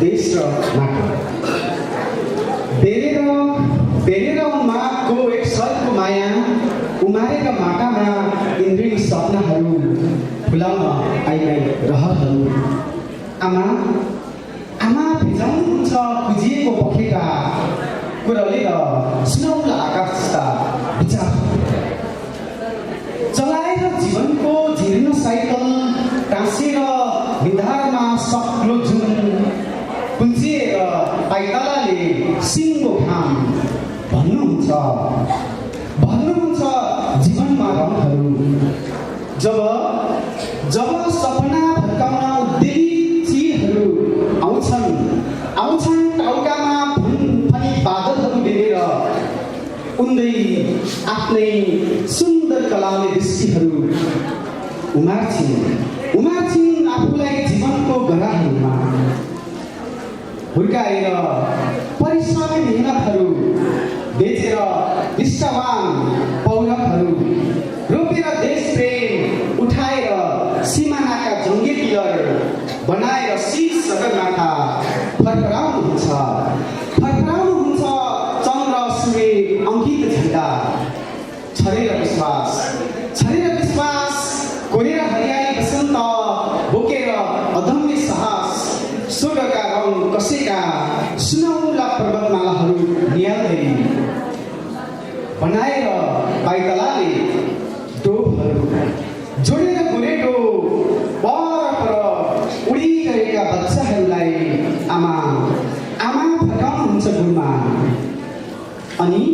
देश र माटो बेरेर उमाको एक सयको माया उमारेका माटामा इन्द्रिणी सपनाहरू फुलाउन आइलाई रहरहरू आमा भिजाउनुहुन्छ खुजिएको पखेटा कुरलेर सुनौला आकाश जस्ता विचार चलाएर जीवनको जीर्ण साइकल टाँसेर निधारमा सक्लो जुन कुल्चिएर पाइतालाले सिङ्गो घाम भन्नुहुन्छ जीवनमा रङहरू जब सपना भत्काउन उद्वेलित चिरहरू आउँछन् टाउकामा फनी बादलहरू बेरेर उन्दै आफ्नै सुन्दर कलाउने दृष्टिहरू उमार्छिन् आफूलाई जीवनको गराहरूमा हुर्काएर परिश्रमी मेहनतहरू बेचेर निष्ठावान पौरखहरू रोपेर देश प्रेम उठाएर सिमानाका जङ्गे पिलर बनाएर शीश सगरमाथा फर्कराउनुहुन्छ चन्द्र सूर्य अङ्कित झण्डा छरेर विश्वास कोरेर हरियाली बसन्त बोकेर अदम्य साहस स्वर्गका रङ कसेका सुनौला पर्वतमालाहरू निहाल्दै बनाएर पाइतलाले डोबहरू जोडेर गोरेटो पर उडिरहेका बच्चाहरूलाई आमा फर्काउनुहुन्छ गुरुमा अनि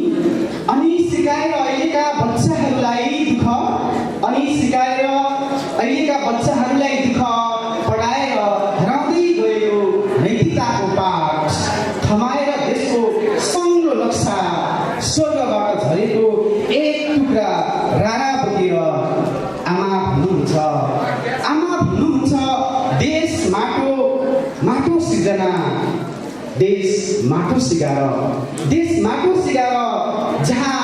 सिकाएर अहिलेका बच्चाहरूलाई दुःख पढाएर हराउँदै गयो नैतिकताको पाठ थमाएर देशको सङ्लो नक्सा स्वर्गबाट झरेको एक टुक्रा रारा बोकेर आमा भन्नुहुन्छ देश माटो सिर्जना देश माटो सिगार जहाँ